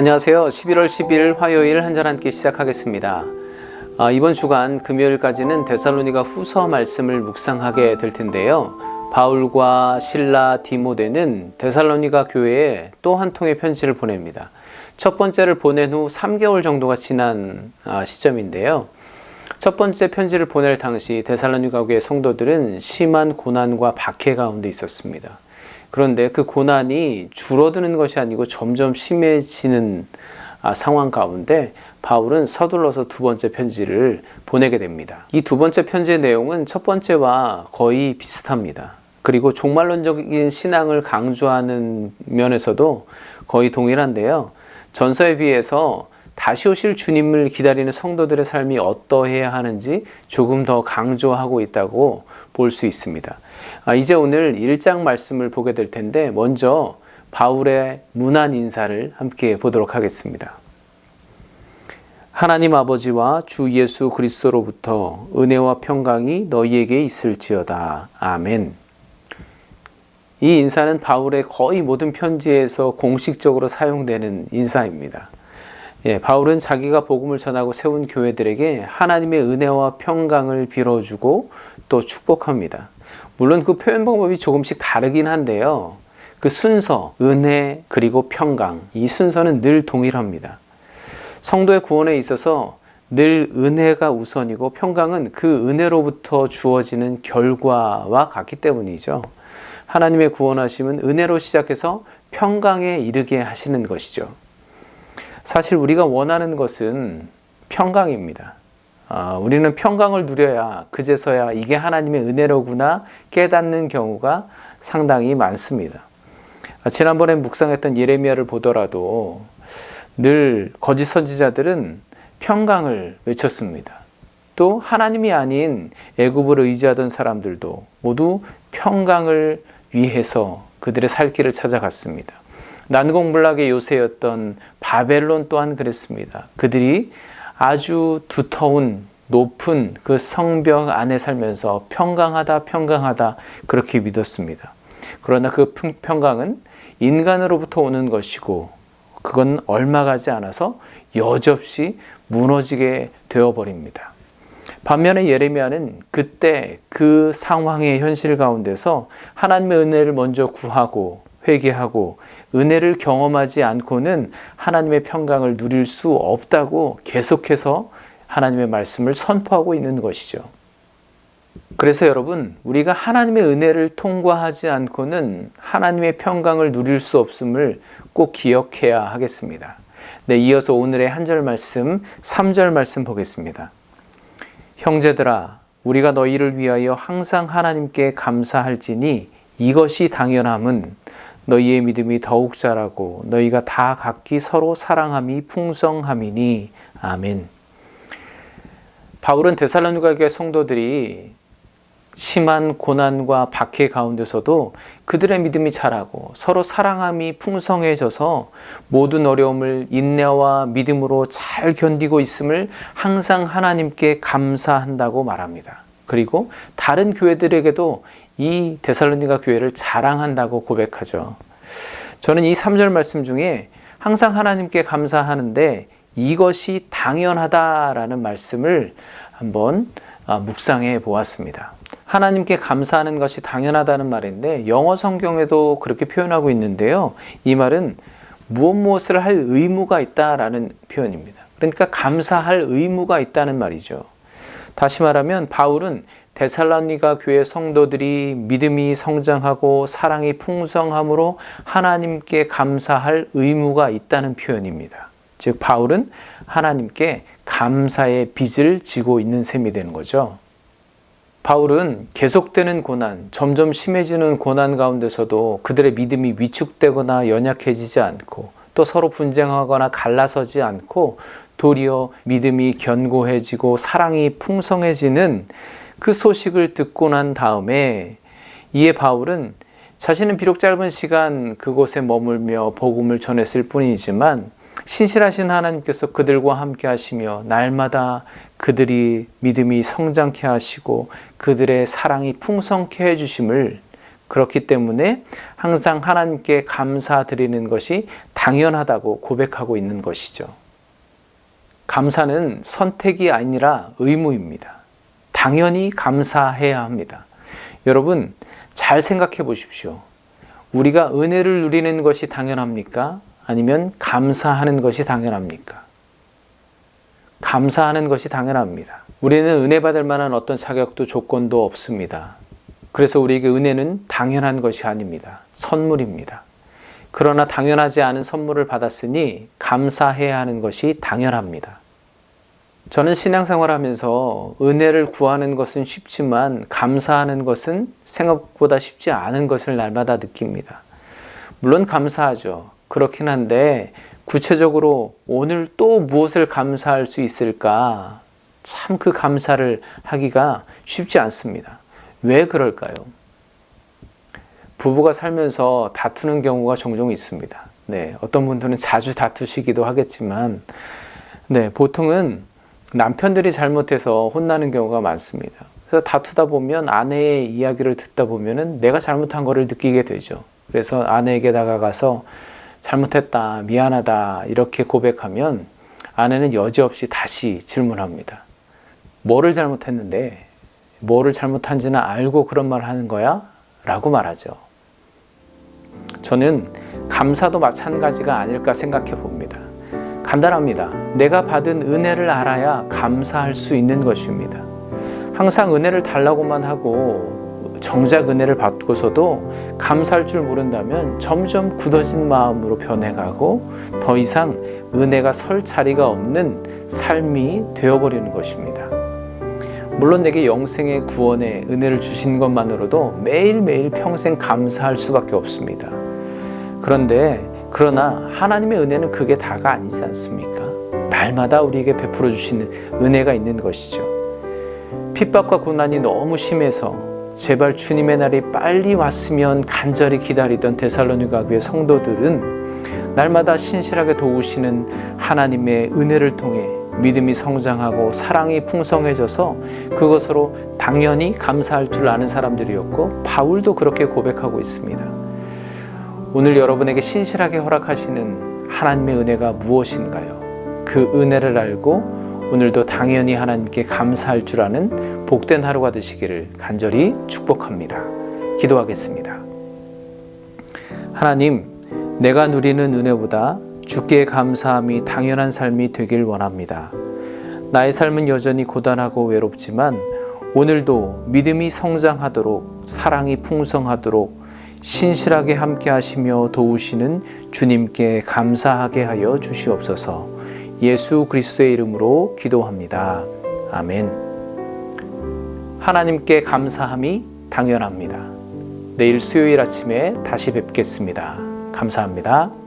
안녕하세요. 11월 10일 화요일 한잔 함께 시작하겠습니다. 이번 주간 금요일까지는 데살로니가 후서 말씀을 묵상하게 될 텐데요. 바울과 실라, 디모데는 데살로니가 교회에 또 한 통의 편지를 보냅니다. 첫 번째를 보낸 후 3개월 정도가 지난 시점인데요. 첫 번째 편지를 보낼 당시 데살로니가 교회 성도들은 심한 고난과 박해 가운데 있었습니다. 그런데 그 고난이 줄어드는 것이 아니고 점점 심해지는 상황 가운데 바울은 서둘러서 두 번째 편지를 보내게 됩니다. 이 두 번째 편지의 내용은 첫 번째와 거의 비슷합니다. 그리고 종말론적인 신앙을 강조하는 면에서도 거의 동일한데요. 전서에 비해서 다시 오실 주님을 기다리는 성도들의 삶이 어떠해야 하는지 조금 더 강조하고 있다고 볼 수 있습니다. 이제 오늘 1장 말씀을 보게 될 텐데 먼저 바울의 문안 인사를 함께 보도록 하겠습니다. 하나님 아버지와 주 예수 그리스도로부터 은혜와 평강이 너희에게 있을지어다. 아멘. 이 인사는 바울의 거의 모든 편지에서 공식적으로 사용되는 인사입니다. 바울은 자기가 복음을 전하고 세운 교회들에게 하나님의 은혜와 평강을 빌어주고 또 축복합니다. 물론 그 표현 방법이 조금씩 다르긴 한데요. 그 순서, 은혜 그리고 평강, 이 순서는 늘 동일합니다. 성도의 구원에 있어서 늘 은혜가 우선이고 평강은 그 은혜로부터 주어지는 결과와 같기 때문이죠. 하나님의 구원하심은 은혜로 시작해서 평강에 이르게 하시는 것이죠. 사실 우리가 원하는 것은 평강입니다. 우리는 평강을 누려야 그제서야 이게 하나님의 은혜로구나 깨닫는 경우가 상당히 많습니다. 지난번에 묵상했던 예레미야를 보더라도 늘 거짓 선지자들은 평강을 외쳤습니다. 또 하나님이 아닌 애굽을 의지하던 사람들도 모두 평강을 위해서 그들의 살 길을 찾아갔습니다. 난공불락의 요새였던 바벨론 또한 그랬습니다. 그들이 아주 두터운 높은 그 성벽 안에 살면서 평강하다 그렇게 믿었습니다. 그러나 그 평강은 인간으로부터 오는 것이고 그건 얼마 가지 않아서 여지없이 무너지게 되어버립니다. 반면에 예레미야는 그때 그 상황의 현실 가운데서 하나님의 은혜를 먼저 구하고 회개하고 은혜를 경험하지 않고는 하나님의 평강을 누릴 수 없다고 계속해서 하나님의 말씀을 선포하고 있는 것이죠. 그래서 여러분, 우리가 하나님의 은혜를 통과하지 않고는 하나님의 평강을 누릴 수 없음을 꼭 기억해야 하겠습니다. 이어서 오늘의 한 절 말씀, 3절 말씀 보겠습니다. 형제들아, 우리가 너희를 위하여 항상 하나님께 감사할지니 이것이 당연함은 너희의 믿음이 더욱 자라고 너희가 다 각기 서로 사랑함이 풍성함이니. 아멘. 바울은 데살로니가 교회 성도들이 심한 고난과 박해 가운데서도 그들의 믿음이 자라고 서로 사랑함이 풍성해져서 모든 어려움을 인내와 믿음으로 잘 견디고 있음을 항상 하나님께 감사한다고 말합니다. 그리고 다른 교회들에게도 이 데살로니가 교회를 자랑한다고 고백하죠. 저는 이 3절 말씀 중에 항상 하나님께 감사하는데 이것이 당연하다라는 말씀을 한번 묵상해 보았습니다. 하나님께 감사하는 것이 당연하다는 말인데 영어 성경에도 그렇게 표현하고 있는데요. 이 말은 무엇을 할 의무가 있다라는 표현입니다. 그러니까 감사할 의무가 있다는 말이죠. 다시 말하면 바울은 데살로니가 교회 성도들이 믿음이 성장하고 사랑이 풍성함으로 하나님께 감사할 의무가 있다는 표현입니다. 즉 바울은 하나님께 감사의 빚을 지고 있는 셈이 되는 거죠. 바울은 계속되는 고난, 점점 심해지는 고난 가운데서도 그들의 믿음이 위축되거나 연약해지지 않고 또 서로 분쟁하거나 갈라서지 않고 도리어 믿음이 견고해지고 사랑이 풍성해지는 그 소식을 듣고 난 다음에 이에 바울은 자신은 비록 짧은 시간 그곳에 머물며 복음을 전했을 뿐이지만 신실하신 하나님께서 그들과 함께 하시며 날마다 그들이 믿음이 성장케 하시고 그들의 사랑이 풍성케 해주심을, 그렇기 때문에 항상 하나님께 감사드리는 것이 당연하다고 고백하고 있는 것이죠. 감사는 선택이 아니라 의무입니다. 당연히 감사해야 합니다. 여러분, 잘 생각해 보십시오. 우리가 은혜를 누리는 것이 당연합니까? 아니면 감사하는 것이 당연합니까? 감사하는 것이 당연합니다. 우리는 은혜 받을 만한 어떤 자격도 조건도 없습니다. 그래서 우리에게 은혜는 당연한 것이 아닙니다. 선물입니다. 그러나 당연하지 않은 선물을 받았으니 감사해야 하는 것이 당연합니다. 저는 신앙생활 하면서 은혜를 구하는 것은 쉽지만 감사하는 것은 생각보다 쉽지 않은 것을 날마다 느낍니다. 물론 감사하죠. 그렇긴 한데 구체적으로 오늘 또 무엇을 감사할 수 있을까? 참 그 감사를 하기가 쉽지 않습니다. 왜 그럴까요? 부부가 살면서 다투는 경우가 종종 있습니다. 네, 어떤 분들은 자주 다투시기도 하겠지만, 보통은 남편들이 잘못해서 혼나는 경우가 많습니다. 그래서 다투다 보면 아내의 이야기를 듣다 보면은 내가 잘못한 거를 느끼게 되죠. 그래서 아내에게 다가가서 잘못했다, 미안하다 이렇게 고백하면 아내는 여지없이 다시 질문합니다. 뭐를 잘못했는데, 뭐를 잘못한지는 알고 그런 말을 하는 거야? 라고 말하죠. 저는 감사도 마찬가지가 아닐까 생각해 봅니다. 간단합니다. 내가 받은 은혜를 알아야 감사할 수 있는 것입니다. 항상 은혜를 달라고만 하고 정작 은혜를 받고서도 감사할 줄 모른다면 점점 굳어진 마음으로 변해가고 더 이상 은혜가 설 자리가 없는 삶이 되어버리는 것입니다. 물론 내게 영생의 구원의 은혜를 주신 것만으로도 매일매일 평생 감사할 수밖에 없습니다. 그러나 하나님의 은혜는 그게 다가 아니지 않습니까? 날마다 우리에게 베풀어 주시는 은혜가 있는 것이죠. 핍박과 고난이 너무 심해서 제발 주님의 날이 빨리 왔으면 간절히 기다리던 데살로니가 교회 성도들은 날마다 신실하게 도우시는 하나님의 은혜를 통해 믿음이 성장하고 사랑이 풍성해져서 그것으로 당연히 감사할 줄 아는 사람들이었고 바울도 그렇게 고백하고 있습니다. 오늘 여러분에게 신실하게 허락하시는 하나님의 은혜가 무엇인가요? 그 은혜를 알고 오늘도 당연히 하나님께 감사할 줄 아는 복된 하루가 되시기를 간절히 축복합니다. 기도하겠습니다. 하나님, 내가 누리는 은혜보다 주께 감사함이 당연한 삶이 되길 원합니다. 나의 삶은 여전히 고단하고 외롭지만 오늘도 믿음이 성장하도록 사랑이 풍성하도록 신실하게 함께 하시며 도우시는 주님께 감사하게 하여 주시옵소서. 예수 그리스도의 이름으로 기도합니다. 아멘. 하나님께 감사함이 당연합니다. 내일 수요일 아침에 다시 뵙겠습니다. 감사합니다.